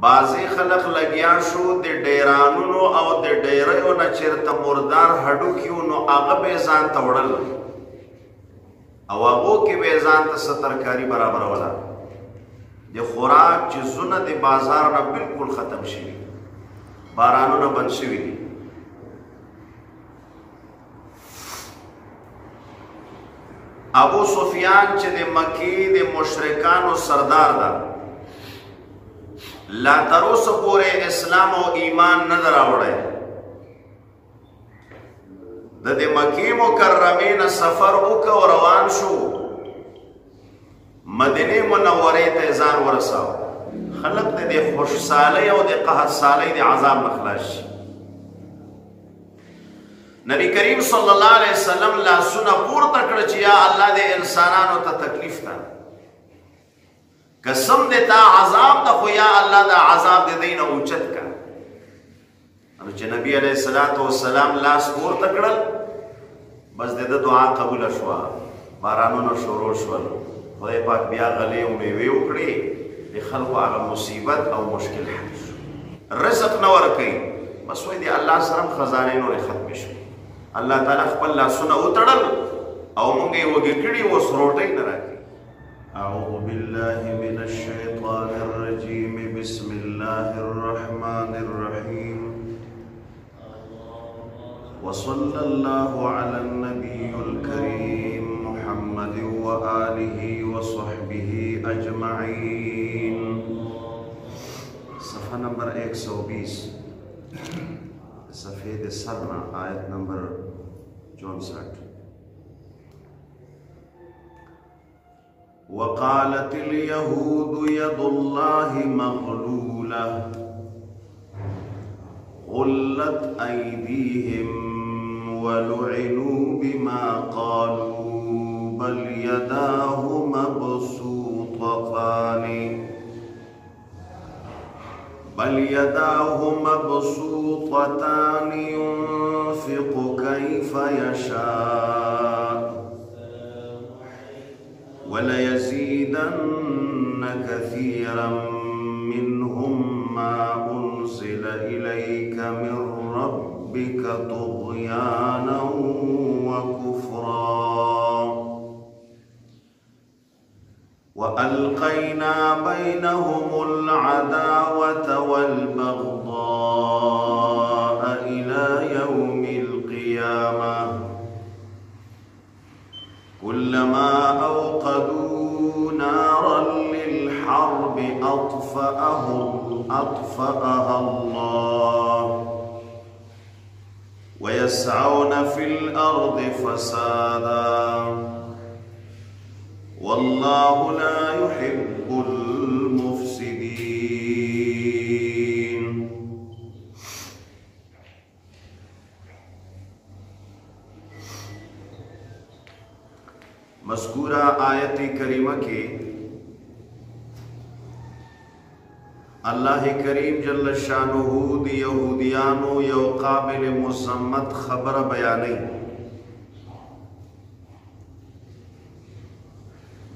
بعضی خلق لګیا شو د ډیرانونو او د ډیریو نه چیرته مردار هډوکي نو هغه به ځان ته وړل او هغو کې به ځان ته څه ترکاري برابروله د خوراک چیزونه د بازار نه بالکل ختم شوي بارانونه بند شوي دي ابو سفیان چې د مکی د مشرکانو سردار ده لا تر اوسه پورې اسلام او ایمان نه راوړی د مکی مکرمې نه سفر وکړ او روان شو مدینه منورې ته ځان ورساو خلق د خوشحالۍ او د قحطسالۍ د عذاب نه خلاص شي نبی کریم صلی الله علیه وسلم لاسونه پورته کړ چې یا الله د انسانانو ته تکلیف ده قسم دې تا عذاب ته خو یا الله دا عذاب دې دینه اوچت کا نو چې نبی علیه الصلاۃ والسلام لاس پورته کړل بس د دعا قبول شو بارانونو شروع شول خدای پاک بیا غلې او میوه وکړي د خلکو هغه مصیبت او مشکل حل شو رزق نه ورکوي بس وایي د الله سره خزانې نورې ختمې شوې الله تعالی خپل لاسونه وتړل او موږ یې وږي کړي اوس روټۍ نه راکړي اعوذ بالله من الشیطان الرجیم بسم الله الرحمن الرحیم وصلى الله على النبي الكريم محمد وآله وصحبه أجمعين صفحة نمبر 120 صفحة دے سرنا آیت نمبر 64 وقالت اليهود يد الله مغلولة غلت أيديهم ولعنوا بما قالوا بل يداه مبسوطتان ينفق كيف يشاء وليزيدن كثيرا منهم ما أنزل إليك من ربك طغيانا وكفرا وألقينا بينهم العداوة والبغضاء إلى يوم القيامة كلما أوقدوا نارا للحرب أطفأها الله ويسعون في الأرض فسادا والله لا يحب المفسدين مذکورہ آیت کریمہ کے اللہ کریم جل شانہ دی یہودیانو یو قابل مسمت خبر بیانی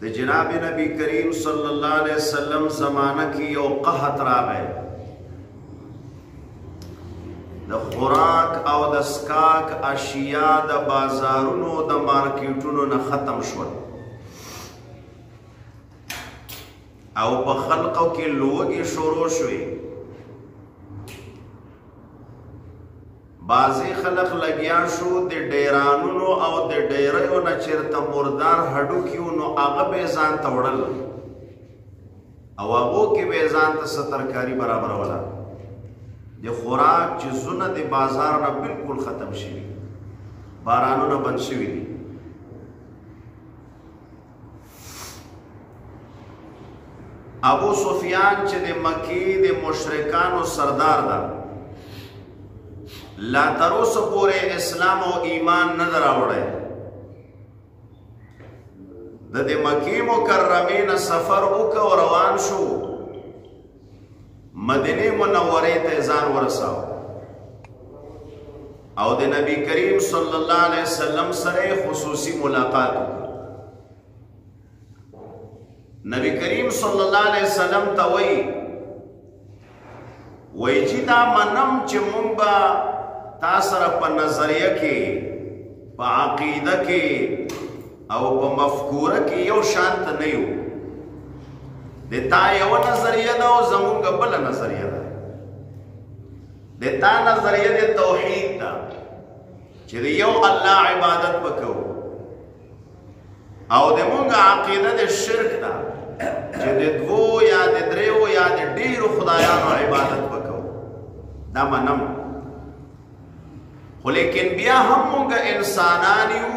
دی جناب نبی کریم صلی اللہ علیہ وسلم زمانہ کی یو قحط راغے د خوراک او د سکاک اشیاء د بازارونو د مارکیټونو نه ختم شول او په خلقو کې لوږې شروع شوې بعضې خلق لګیا شو د ډیرانونو او د ډیریو نه چېرته مردار هډوکي وو نو هغه به یې ځان ته وړل او هغو کې به یې ځان ته څه ترکاري برابروله د خوراک چیزونه د بازار نه بالکل ختم شوي بارانونه بند شوي دي ابو سفیان چې د مکی د مشرکانو سردار ده لا تر اوسه پورې اسلام او ایمان نه راوړی د مکی مکرمې نه سفر وکړ او روان شو مدینه منورې ته ځان ورساو او د نبی کریم صلی الله علیه وسلم سره خصوصي ملاقات نبی کریم صلی الله علیه وسلم ته وایي وای چې دا منم چې مونږ به تا سره په نظریه کې په عقیده کې او په مفکوره کې یو شانت نه یو د تا یو نظریه ده او زمونږ بله نظریه ده د تا نظریه د توحید ده چې د یو الله عبادت وکړو او د مونږ عقیده د شرک ده چې د دوو یا د دریو یا د ډیرو خدایانو عبادت وکړو دا منم خو لیکن بیا هم مونږ انسانان یو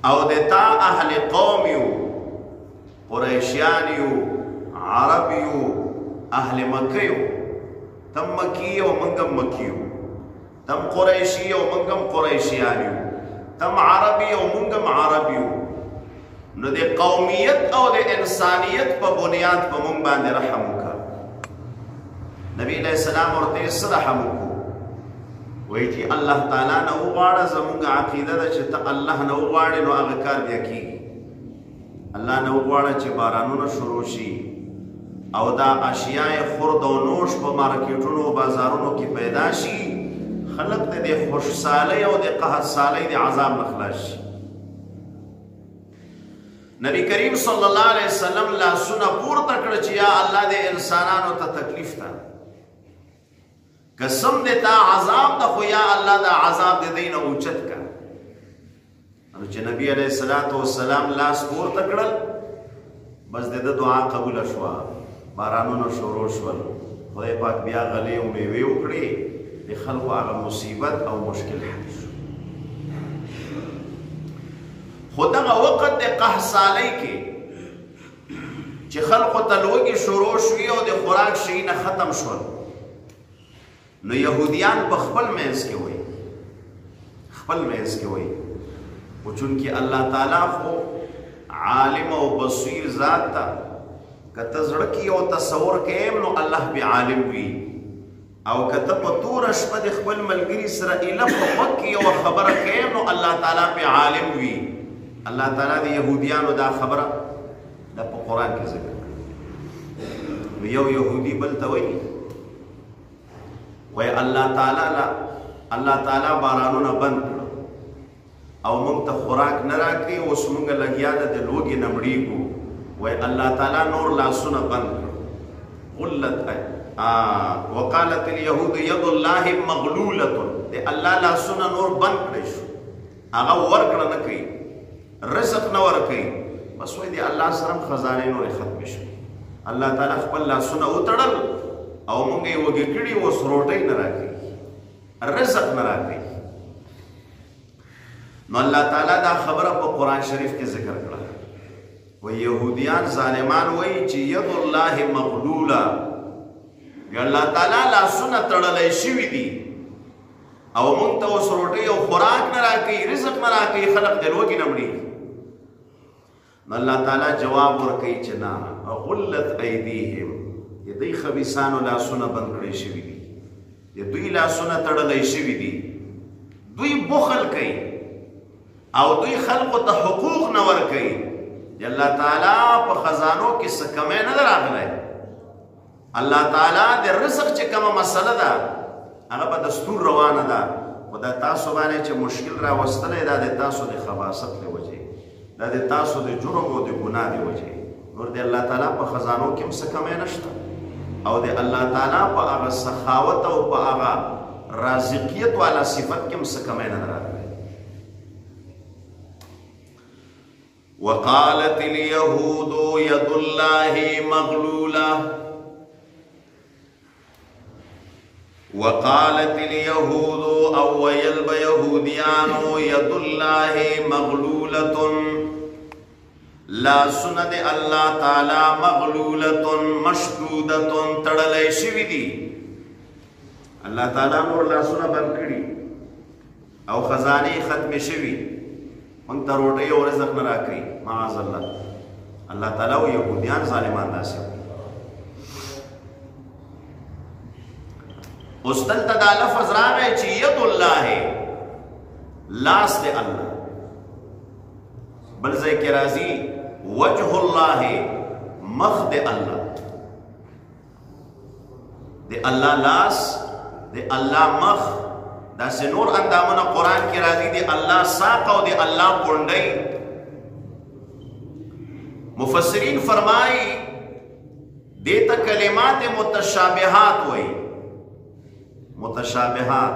او د تا اهل قوم یو قریشیان یو عرب یو اهل مکه یو تم مکی او منګم مکیو تم قریشی او منګم قریشیان یو تم عربی او منګم عرب یو نو د قومیت او د انسانیت په بنیاد په مونږ باندې رحم وکړه نبی علیہ السلام ورته سره رحم وکړو وایي چې الله تعالی نه وغواړه زمونږ عقیده ده چې ته الله نه وغواړې نو هغه کار بیا کېږي الله نه وغواړه چې بارانونه شروع شي او دا اشیاء خرد او نوش په مارکیټونو او بازارونو کې پیدا شي خلق د خوشحالۍ او د قحط سالۍ د عذاب نه خلاص شي نبی کریم صلی الله علیه وسلم لاسونه پورته کړ چې یا الله د انسانانو ته تکلیف ده قسم دې تا عذاب ده خو یا الله دا عذاب دې دینه اوچت کا نو چې نبی علیہ الصلوۃ والسلام لاس پورته کړل بس د دعا قبول شوه بارانونه شروع شول خدای پاک بیا غلې او میوې وکړې د خلکو هغه مصیبت او مشکل حل شو خو دغه وخت د قحط سالۍ کې چې خلکو ته لوږې شروع شوې او د خوراک شي نه ختم شول نو یهودیان په خپل منځ کې وایي خو چونکې الله تعالی خو عالم او بصیر ذات ته که ته زړه کې یو تصور کوې نو الله به عالم وي او که ته په توره شپه د خپل ملګري سره ایله په غوږ کې یوه خبره کوې نو الله تعالی به عالم وي الله تعالی د یهودیانو دا خبره دا په قرآن کې ذکر کړي یو یهودي بل ته وایي وای الله تعالی بارانونه بند کړو او موږ ته خوراک نه راکړي اوس موږ لګیا ده د لوږې نه مړېږو وای الله تعالی نور لاسونه بند کړو غلت وقالت اليهود يد الله مغلوله د الله لاسونه نور بند کړی شو هغه ورکړه نه کوي رزق نه ورکوي بس وای دی الله سره خزانې نورې ختمې شوې الله تعالی خپل لاسونه وتړل او مونږ یې وږي کړي اوس روټۍ نه راکوي رزق نه راکوي نو الله تعالی دا خبره په قرآن شریف کې ذکر کړه و یهودیان ظالمان وایي چې ید الله مغلوله الله تعالی لاسونه تړلی شوي دي او مونږ ته اوس روټۍ او خوراک نه راکوي رزق نه راکوي خلق د لوږې نه مړېږي نو الله تعالی جواب ورکوي چې نه غلت ایدیهم د دوی خبیثانو لاسونه بند کړی شوي دي د دوی لاسونه تړلی شوي دي دوی بخل کوي او دوی خلقو ته حقوق نه ورکوي د الله تعالی په خزانو کې څه کمی نه ده راغلی الله تعالی د رزق چې کومه مسله ده هغه په دستور روانه ده خو دا تاسو باندې چې مشکل راوستلی دا د تاسو د خباثت له وجې دا د تاسو د جرم او د ګناه د وجې نور د الله تعالی په خزانو کې هم څه کمی نشته او د الله تعالی په هغه سخاوت او په هغه رازقیت والا صفت کې هم څه کمی نه راغلی وقالت اليهود يد الله مغلوله وقالت اليهود او ويلب يهوديان يد الله مغلولة لا سند الله تعالی مغلولة مشدودة تړلې شوی دي الله تعالی نور لاسونه بند کړي او خزانه ختم شوی مونږ ته روټۍ او رزق نه راکړي معاذ الله الله تعالی او يهوديان ظالمان داسې اوس دلته دا لفظ راغی چې ید الله لاس د الله بل ځای کې راځي وجه الله مخ د الله د الله لاس، د الله مخ، داسې نور اندامونه قرآن کې راځي، د الله ساق او د الله کونډۍ. مفسرین فرمایي دې ته کلمات متشابهات وایي. متشابهات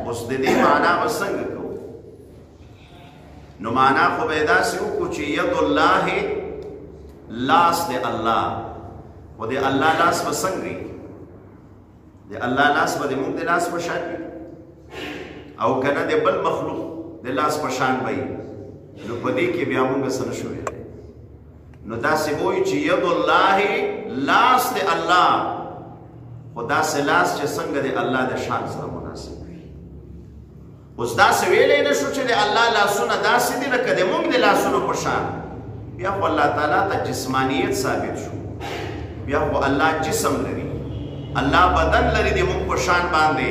اوس د دې معنا به څنګه کوو؟ نو معنا خو به یې داسې وکړو چې ید الله لاس د الله، و د الله لاس به څنګه وي؟ د الله لاس به د موږ د لاس په شان وي او که نه د بل مخلوق د لاس په شان به وي. نو په دې کې بیا موږ څه نشو ویلی. نو داسې به وایي چې ید الله لاس د الله، خو داسې لاس چې څنګه د الله د شان سره مناسب وي. اوس داسې ویلی نه شو چې د الله لاسونه داسې دي لکه د موږ د لاسونو په شان. بیا خو الله تعالی ته جسمانیت ثابت شو، بیا خو الله جسم لري، الله بدن لري د موږ په شان باندې،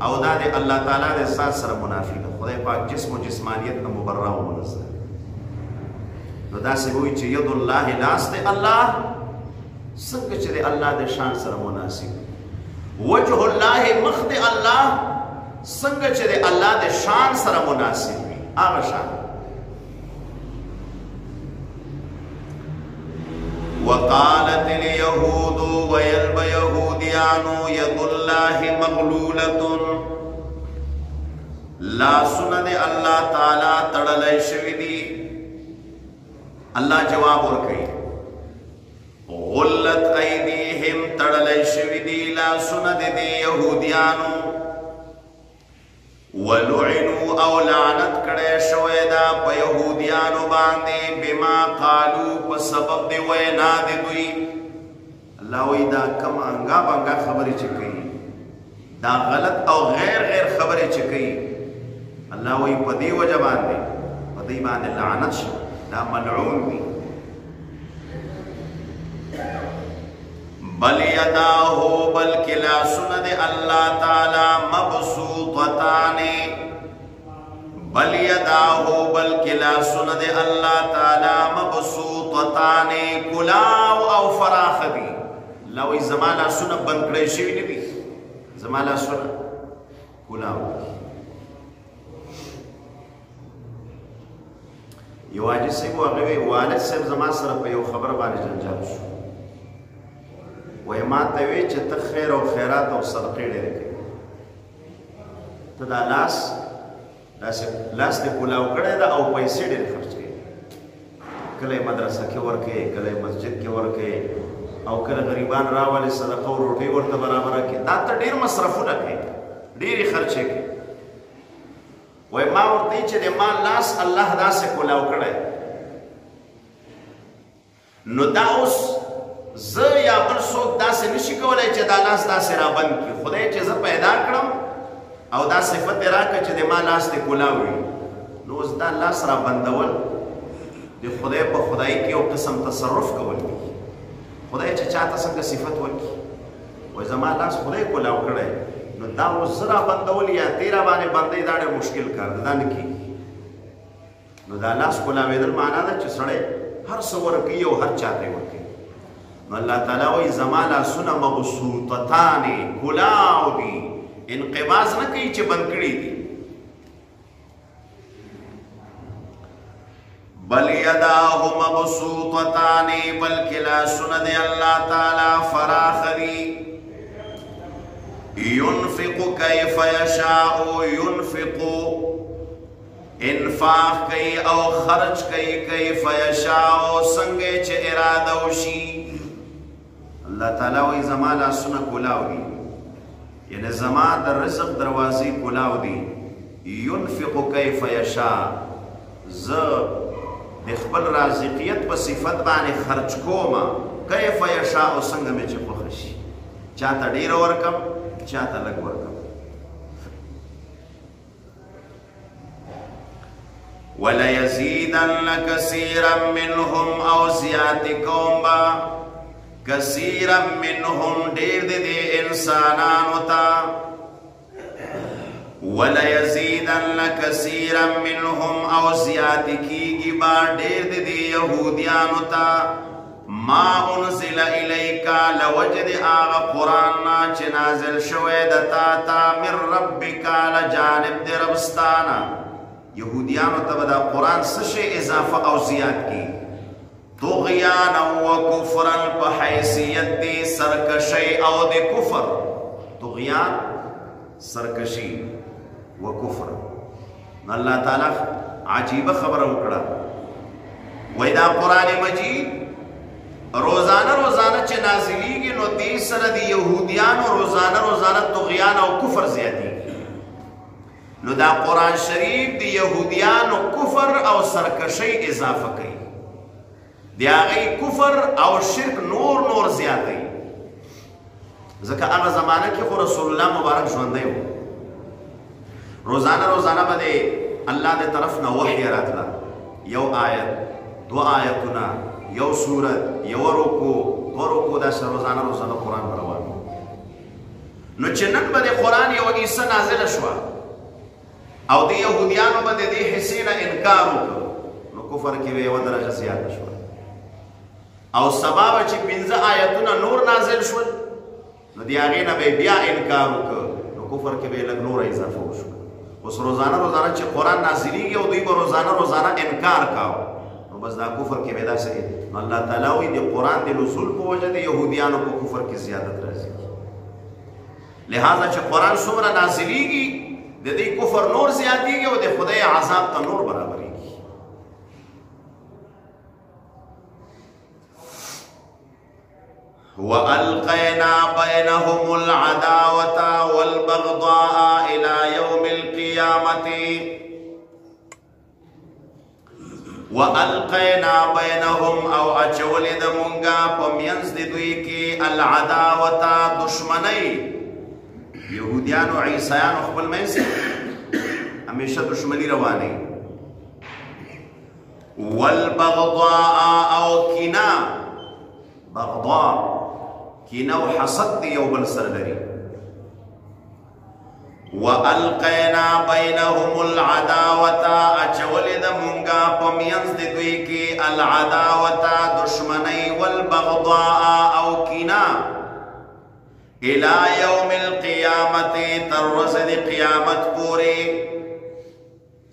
او دا د الله تعالی د ذات سره منافي ده. خدای پاک جسم و جسمانیت نه مبرأ و منزه. نو داسې به وایي چې ید الله لاس د الله څنګه چې د الله د شان سره مناسب، وجه الله مخ د الله څنګه چې د الله د شان سره مناسب وي، هغه شان. وقالت اليهود ويلب يهوديانو يد الله مغلولة، لا سنة الله تعالى تڑلائے شوی دی. اللہ جواب ورکئی غلت ایدیہم تڑلائے شوی دی لا سنة دی یہودیانو، ولعنوا او لعنت کڑے شویدہ پا یہودیانو باندے بما قالو پا سبب دی وینا دی دوی. اللہ وی دا کم انگا بانگا خبری چکئی، دا غلط او غیر خبری چکئی. اللہ وی پا دی وجہ باندے پا دی باندے لعنت شو، دا ملعون دی. بل یداہو بلکہ لا سند اللہ تعالی مبسوطتانے، بل یداہو بلکہ لا سند اللہ تعالی مبسوطتانے، کلاو او فراخ دی. لوی زمانا سنہ بندکڑے شوی نبی، زمانا سنہ کلاو. یو حاجی صاحب واغوی والد صاحب زمان سره په یو خبر باندې جنجال شو. وای ما ته وی چې ته خیر او خیرات او صدقې ډېرې کوي، ته دا لاس دې کلاو کړی ده او پیسې ډېرې خرچ کوي. کله یې مدرسه کې ورکوې، کله یې مسجد کې ورکوې، او کله غریبان راولې صدقه او روټۍ ورته برابره کړې. دا ته ډېر مصرفونه کوي، ډېرې خرچې کوي. وای ما ورته چې د ما لاس الله داسې کلاو کړی، نو دا اوس زه یا بل څوک داسې نشي کولی چې دا لاس داسې رابند کړي. خدای چې زه پیدا کړم او دا صفت یې راکړه چې د ما لاس دې کلاو وي، نو اوس دا لاس رابندول د خدای په خدایي کې یو قسم تصرف کول دي. خدای چې چاته څنګه صفت ورکړي، وایي زما لاس خدای کلاو کړی، نو دا اوس زه رابندول یا دې راباندې بندوي، دا ډېر مشکل کار ده، دا نه کېږي. نو دا لاس کلاوېدل معنا ده چې سړی هر څه ورکوي او هر چاته یې ورکوي. نو الله تعالی وایي زما لاسونه مبسوطتانې کلاو دي، انقباض نه کوي چې بند کړي دي. بل یداه مبسوطتانې، بلکې لاسونه د الله تعالی فراخ دي. ينفق كيف يشاء، ينفق انفاق کئی او خرچ کئی کیف یشاء څنګه چې اراده وشي. الله تعالی وایي زما لاسونه کلاو دي، یعنی زما د رزق دروازې کلاو دي. ينفق كيف يشاء، زه د خپل رازقیت په صفت باندې خرچ کوم، کیف یشاء څنګه مې چې خوښ شي، چاته ډېر ورکم چاته لږ ورکم. وَلَيَزِيدَنَّ كَثِيرًا مِّنْهُمْ، او زیات کوم با کثیرا منهم ډېر دې انسانانو ته. وَلَيَزِيدَنَّ كَثِيرًا مِّنْهُمْ، او زیات کیږي با ډېر دې يهوديانو ته ما انزل الیکا لوجد آغا قرآن چه نازل شوی دتا تا من ربکا لجانب دی ربستانا یهودیانو تا بدا قرآن سشے اضافہ او زیاد کی طغیانا و کفرا پا حیثیت دی سرکشی او دی کفر طغیان سرکشی و کفر اللہ تعالی عجیب خبر اکڑا ویدہ قرآن مجید روزانہ روزانہ چه نازلیگی نو دی سر دی یہودیان و روزانہ طغیان و کفر زیادی نو دا قرآن شریف دی یہودیان و کفر او سرکشی اضافہ کئی دی آغی کفر او شرک نور زیادی ذکر اغا زمانہ کی خو رسول اللہ مبارک جوندے ہو روزانہ بدے اللہ دے طرف نا وحی راتلا یو آیت دو آیتنا یو سورت یو رکو دا سر روزانہ قرآن بروان نو چنن بدے قرآن یو عیسیٰ نازل شوا او دی یهودیانو بدے دی حسین انکارو نو کفر کی وی و درجہ زیاد شوا او سباب چی پنزا آیتنا نور نازل شوا نو دی آغینا بے بیا انکارو نو کفر کی وی لگ نور اضافہ شوا اس روزانہ چی قرآن نازلی گی او دی با روزانہ انکار کاؤ بس دا کفر کی ویدہ سے اللہ تعالیٰ دی قرآن دی نزول پو وجہ دی یہودیانوں کو کفر کی زیادت رازی لہذا چھ قرآن سمرہ نازلی گی دی کفر نور زیادی گی و دی خدای عذاب تا نور برابری گی وَأَلْقَيْنَا بَيْنَهُمُ الْعَدَاوَةَ وَالْبَغْضَاءَ إِلَى يَوْمِ الْقِيَامَةِ وَأَلْقَيْنَا بَيْنَهُمْ او اچول دمونگا پمینز دی دوی کی العداوتا دشمنی یہودیان و عیسیان و خبل میں سے ہمیشہ دشمنی روانی والبغضاء او کینا بغضاء کینا و حسد دی یو بل سردری وَأَلْقَيْنَا بَيْنَهُمُ الْعَدَاوَةَ اچول دمونگا پمینز دی دوی کی العداوتا دشمنی والبغضاء او کینا الى یوم القیامت ترز دی قیامت پوری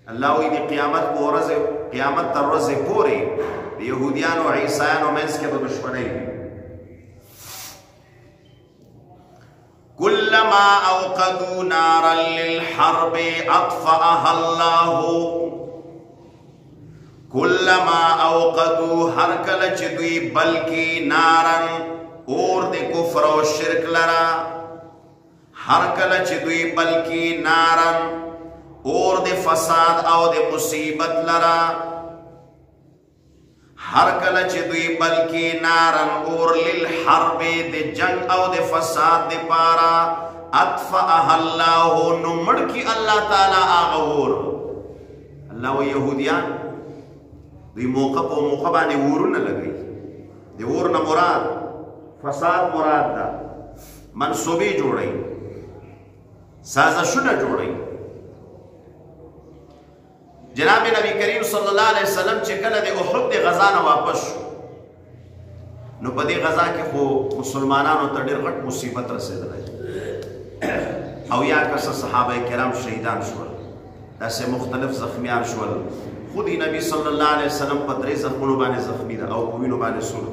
اللہ ہوئی دی قیامت ترز پوری یہودیان و عیسیان و منس کے دشمنی كلما اوقدوا نارا للحرب اطفأها الله كلما اوقدوا هر کله چې دوی بلکی نارن اور د کفر او شرک لرا هر کله چې دوی بلکی نارن اور د فساد او د مصیبت لرا ہر کله چې دوی بلکی نارن اور للحرب د جنگ او د فساد د پارا اطفأها الله نمڑ کی اللہ تعالی آغور اللہ و یہودیان دوی موقع پا موقع بانی ورون لگئی دی ورن مراد فساد مراد دا منصوبی جوڑی سازشن جوڑی جناب نبی کریم صلی اللہ علیہ وسلم چکل دے احد دے غزانا واپس شو نو پا دے غزا کے خو مسلمانانو تا دیر غٹ مصیبت رسید رہے او یا کسا صحابہ کرام شہیدان شول دا سے مختلف زخمیان شول خودی نبی صلی اللہ علیہ وسلم پا درے زخمونو بانے زخمی دا او پوینو بانے سول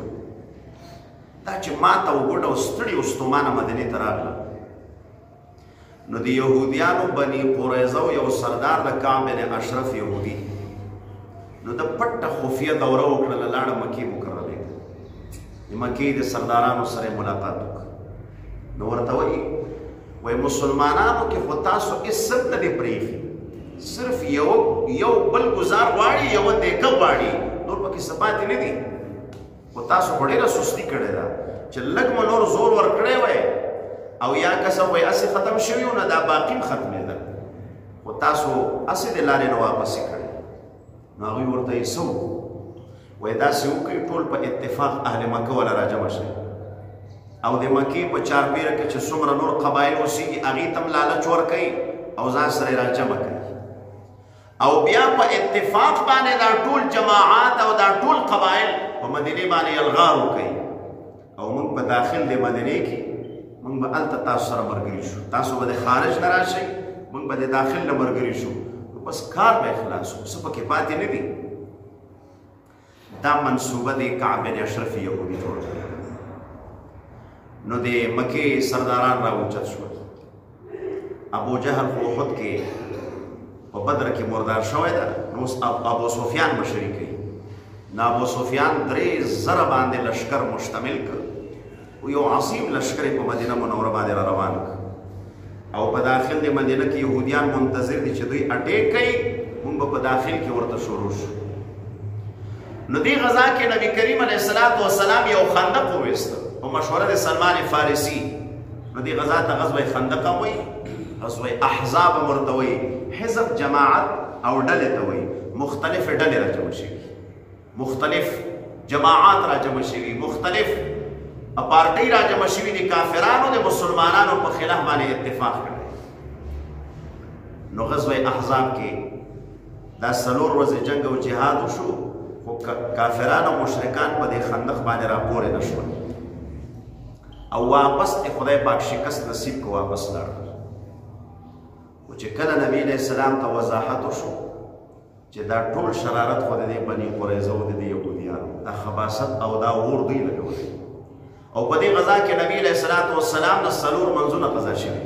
دا چی ماتا و گوڑا و ستڑی استومانا مدنی تراغلا نو دی یہودیانو بنی قریظہ یو سردار دا کعب بن اشرف یہودی نو دا پٹ خفیہ دورہ اکڑا للاڑا مکی مکرر لے مکی دی سردارانو سر ملاقاتو نو ورطوئی وی مسلمانانو کی خطاسو اس سب ندی پریخی صرف یو بل گزار واری یو دیکھا واری نور پاکی سپاتی ندی خطاسو بڑی را سستی کڑے دا چل لگ منور زور ورکڑے وی او یا کسا وی اسی ختم شویو نا دا باقیم ختمی دا و تاسو اسی دلالی نو واپسی کردی نو اگوی ورطای سو وی دا سیو کئی طول پا اتفاق اہل مکہ والا راجم شای او دی مکی پا چار پیر کے چھ سمر نور قبائل اسی کی اغیتم لالچ ور کئی او زان سر راجم کئی او بیا پا اتفاق بانے دا طول جماعات او دا طول قبائل په مدینه باندې الغار وکړي او موږ په داخل د مدینه کې موږ به هلته تاسو سره ملګري شو، تاسو به د خارج نه راشئ، موږ به د داخل نه ملګري شو، بس کار به خلاص و، څه پکې پاتې نه دي. دا منصوبه د کعب بن اشرف یهودي جوړ کړه. نو د مکې سرداران راوچت شول. ابو جهل خو احد کې په بدر کې مردار شوی ده، نو اوس ابو سفیان مشري کوي. نو ابو سفیان 3,000 باندې لشکر مشتمل کړ او یو عظیم لشکر په مدینه منوره باندې را روان کړ او په داخل د مدینه کې یهودیان منتظر دي چې دوی اٹیک کوي، موږ به په داخل کې ورته شروع شو. نو دې غزا کې نبی کریم علیه السلام یو خندق وویسته په مشوره د سلمان فارسی. نو دې غزا ته غزوه خندق وایي، غزوه احزاب ورته وایي. حزب جماعت او ډلې ته وایي. مختلف ډلې راجمع شوي، مختلف جماعات راجمع شوي، مختلف پارټۍ راجمع شوي دي، کافرانو د مسلمانانو په خلاف باندې اتفاق کړی. نو غزوه احزاب کې دا 4 ورځې جنگ او جهاد وشو، خو کافران او مشرکان په دې خندق باندې راپورې نه شول او واپس خدای پاک شکست نصیب کو، واپس لاړل. خو چې کله نبی علیہ السلام ته وضاحت وشو چې دا ټول شرارت خو د بني قریظه او د یهودیانو دا خباثت او دا اور دوی لګولی، او په دې غزا کې نبی علیہ السلام نه 4 منځونه قضا شوي.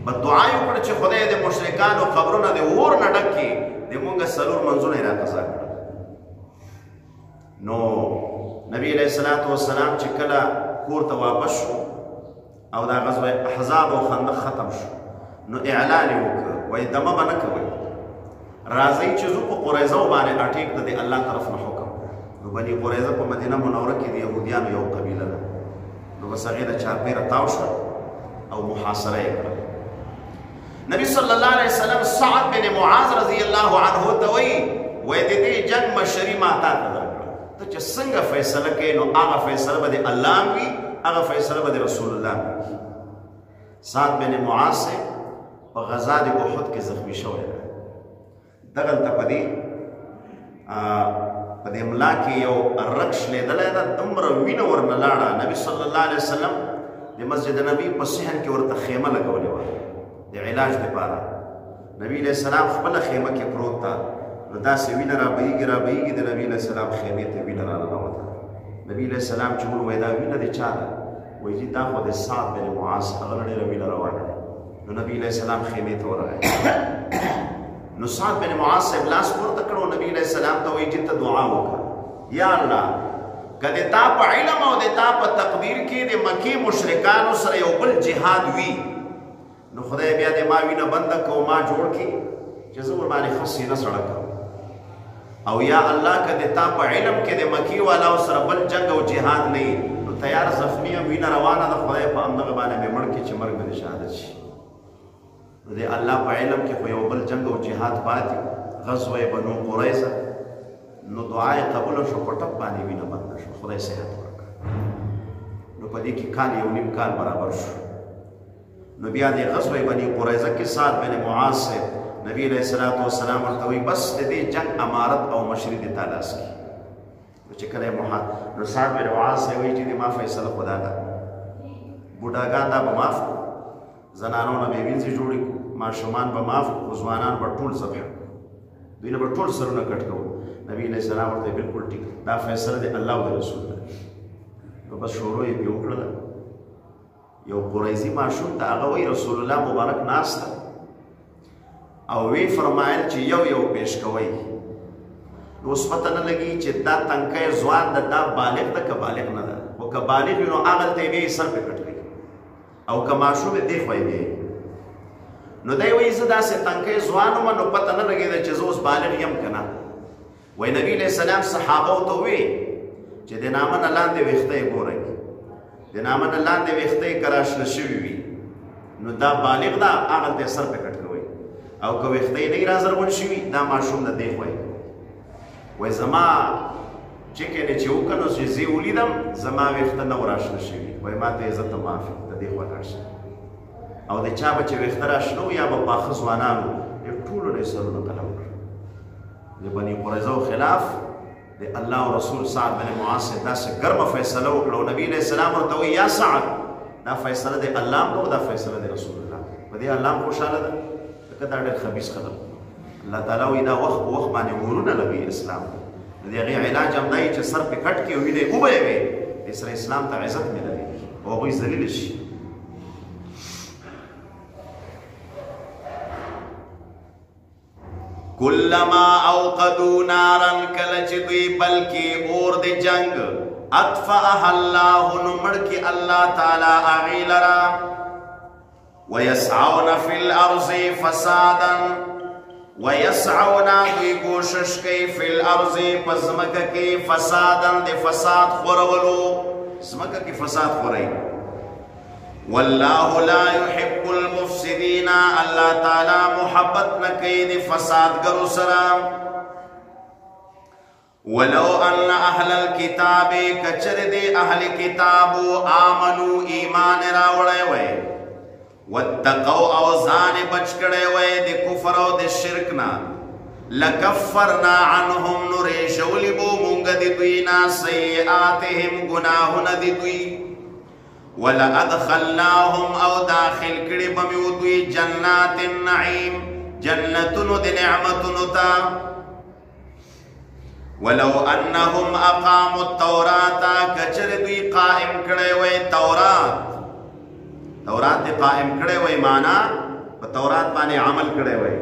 بدعا یې وکړه چې خدای د مشرکانو قبرونه د اور نه ډک کړي، د مونږ 4 منځونه یې را قضا کړل. نو نبی علیہ السلام چې کله کور ته واپس شو او دا غزوه احزاب او خندق ختم شو، نو اعلان یې وکړ وایي دمه به نه کوئ، راځئ چې زه په قریظه باندې اټیک ته د الله طرف نه حکم. نو بني قریظه په مدینه منوره کې د یهودیانو یو قبیله ده، نو بس هغې د چاپېره تاو شول او محاصره یې کړل. نبی صلی الله علیه وسلم سعد بن معاذ رضی الله عنه ته وایي د دې جنگ مشري ما تا ته درکړه، ته چې څنګه فیصله کوې نو هغه فیصله به د الله هم وي، هغه فیصله به د رسول الله هم وي. سعد بن معاذ په غزا د احد کې زخمی شوی دی. دغلته په دې ملا کې یو رکش لیدلی ده، دومره وینه ورنه لاړه. نبي صلی الله علیه وسلم د مسجد نبی په صحن کې ورته خیمه لګولې وه د علاج دپاره. نبي علیه السلام خپله خیمه کې پروت ده، نو داسې وینه رابهیږي د نبي علیه السلام خیمې ته وینه راننوته. نبي علیه السلام چې وویل دا وینه د چا ده؟ وایي چې دا خو د سعد بن معاذ، هغه نه ډېره وینه روانه ده. نو نبي علیه السلام خیمې ته ورغی. نو سعد بن معاذ صاحب لاس پورته کړو، نبی علیہ السلام ته وایي چې ته دعا وکړه، یا الله که د تا په علم او د تا په تقدیر کې د مکې مشرکانو سره یو بل جهاد وي، نو خدای بیا د ما وینه بنده کو، ما جوړ کړي چې زه ورباندې ښه سینه سړه کړم. او یا الله که د تا په علم کې د مکې والاو سره بل جنگ او جهاد نه وي، نو تیار زخمي یم، وینه روانه ده، خدای په همدغه باندې مې مړ کړي چې مرګ مې د شهادت شي. نو د الله په علم کې خو یو بل جنگ او جهاد پاتې، غزوه بنو قریظه. نو دعا یې قبوله شو، په ټپ باندې وینه بنده شو، خدای صحت ورکړ. نو په دې کې کال 1.5 کال برابر شو. نو بیا د غزوه بني قریظه کې سعد بن معاذ صاحب نبی علیہ السلام ورته وایي بس د دې جنگ امارت او مشري د تا لاس کې. نو چې کله نو سعد بن معاذ صاحب وایي چې ما فیصله خدا ده، بوډاګان دا به معاف کړو، زنانو نه به وینځې جوړې کړو، ماشومان به معاف کړو، ځوانان به ټول ذبح کړو، دوی نه به ټول سرونه کټ کړو. نبی علیہ السلام ورته بالکل ټیک، دا فیصله د الله او د رسول ده. نو بس شروع یې پرې وکړله. یو قریظي ماشوم ته هغه وایي رسول الله مبارک ناست ده او وی فرمایل چې یو پیش کوئ. نو اوس پته نه لګي چې دا تنکی ځوان ده، دا بالغ ده که بالغ نه ده. خو که بالغ وي نو هغلته یې بیا یې سر پرې کټ کړي، او که ماشوم یې دې خوا یې بیا. نو دی وایي زه داسې تنکی ځوان وم، نو پته نه لګېده چې زه اوس بالغ یم که نه. وایي نبي علیه السلام صحابو ته ووی چې د نامه نه لاندې ویښته یې ګورئ، د نامه نه لاندې ویښته یې که راشنه شوي وي نو دا بالغ ده، هغلته یې سر پرې کټ کوئ. او که ویښته یې نه وي رازرغون شوي، دا ماشوم د دې خوا یې. وایي زما چکې چې وکړه نو چې زه یې ولیدم زما ویښته نه و راشنه شوي، وایي ما ته یې زه ته معاف یم، د دې خوا لاړ شه. او د چا به چې ویښته راشنه وو یا به پاخه ځوانان وو، ټولو نه یې سرونه قلم کړل. د بني قریظو خلاف د الله او رسول سعد بن معاذ سے داسې ګرمه فیصله وکړه. نبی علیہ السلام ورته وایي یا سعد دا فیصله د الله او دا فیصله د رسول الله. په دې الله خوشاله ده ځکه دا ډېر خبیث خلک. الله تعالی وایي دا وخت په وخت باندې ورونه لګوي اسلام. د هغې علاج هم دی چې سر پې کټ کړي او وینې وبهوي سره اسلام ته عزت ملوي او هغوی ذلیل شي. کلما اوقدوا نارا کله چې دوی بلکې اور د جنگ اطفأها الله نو مړ کړي الله تعالی هغې لره. ویسعون فی الارض فسادا ویسعون دوی کوشش کوي فی الارض په ځمکه کې فسادا د فساد خورولو ځمکه کې فساد خورئ. والله لا يحب المفسدين الله تعالی محبت نه کوي د فسادګرو سره. ولو ان اهل الكتاب کچر د اهل کتابو آمنو ایمان راوړی وی واتقوا او ځان بچ کړی وی د کفر او د شرک نه لکفرنا عنهم نور شولی بو مونږ د دوی نه سیئاتهم ګناهونه د دوی ولادخلناهم او داخل کړي به مې دوی جنات النعیم جنتونو د نعمتونو ته. ولو انهم اقاموا التوراة کچر دوی قائم کړی وی تورات دی قائم کړی وی معنا په تورات باندې عمل کړی وی.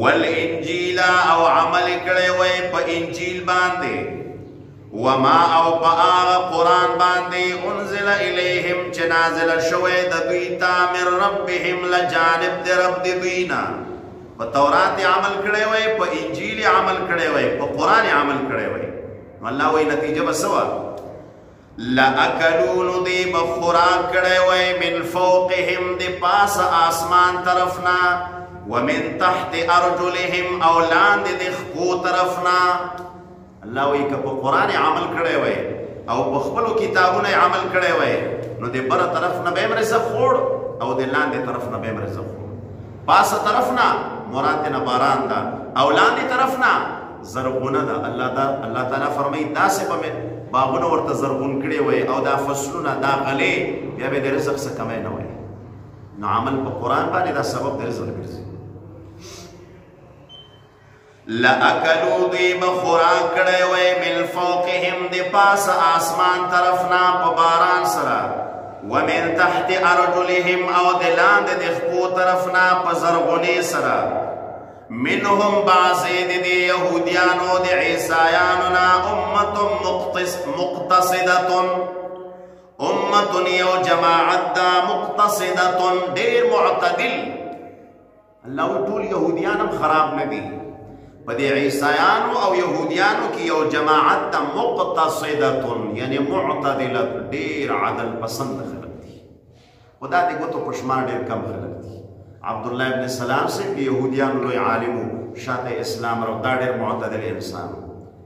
والانجیل او عمل کړی وی په انجیل باندې. وما او پا آغا قرآن باندے انزل الیہم چه نازل شوئے دا دویتا من ربهم لجانب دے رب دے دوینا. پا تورات عمل کڑے وئے پا انجیل عمل کڑے وئے پا قرآن عمل کڑے وئے. اللہ وی نتیجہ بسوا لأکلون دے بخوراک کڑے وئے من فوقهم دے پاس آسمان طرفنا ومن تحت ارجلهم اولان دے خکو طرفنا. الله وی که په قرآن عمل کړی وی او په خپلو کتابونه عمل کړی وی نو د بره طرف نه به یې رزق خوړ او د لاندې طرف نه به یې رزق خوړ. پاسه طرف نه مراد نه باران ده او لاندې طرف نه زرغونه ده. الله تعالی فرمایي داسې به مې باغونه ورته زرغون کړي وی او دا فصلونه دا غلې بیا به د رزق څه کمی نه وی. نو عمل په قرآن باندې دا سبب د رزق ګرځي. لأکلو دی بخوراک کڑے وی من فوقهم دی پاس آسمان طرفنا پا باران سرا ومن تحت ارجلهم او دلاند دی خپو طرفنا پا زرغنی سرا. منهم بعضی دی یهودیانو دی عیسایانونا امت مقتصدتن امت یو جماعت دا مقتصدتن دیر معتدل. اللہ طول یهودیانم خراب ندی پا دی عیسایانو او یهودیانو کی یو جماعت تا مقتصدتن یعنی معتدلت دیر عدل پسند خلق دی. خدا دی گو تو پشمار دیر کم خلق دی. عبداللہ ابن سلام سے کہ یهودیانو لوی عالمو شاعت اسلام رو دا دیر معتدل انسان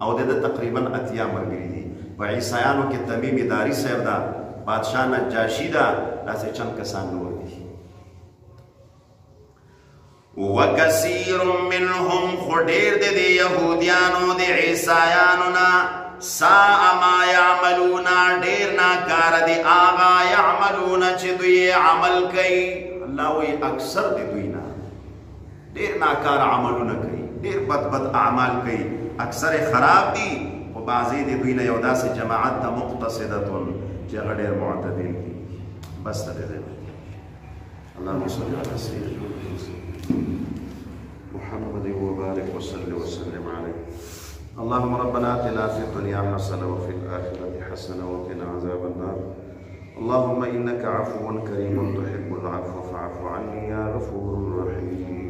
او دی تقریبا اتیا مرگری دی. و عیسایانو کی تمیم داری سیر دا بادشاہ نجاشی دا لاسے چند کسان نور دی. وکثیر منهم خدیر دے یہودیانو دے عیسایانونا ساء ما یعملونا دیر ناکار دے آغا یعملونا چھ دوی عمل کئی. اللہ وی اکثر دے دوینا دیر ناکار عملونا کئی دیر بد اعمال کئی اکثر خراب دی و بعضی دے دوینا یودا سے جماعت تا مقتصدتن جگہ دیر معتدل دی. بس دے دے اللہم صلی اللہ علیہ وسلم محمد وبارك وصل وسلم عليه. اللهم ربنا آتنا في الدنيا حسنة وفي الآخرة حسنة وقنا عذاب النار. اللهم إنك عفو كريم تحب العفو فاعف عني يا غفور رحيم.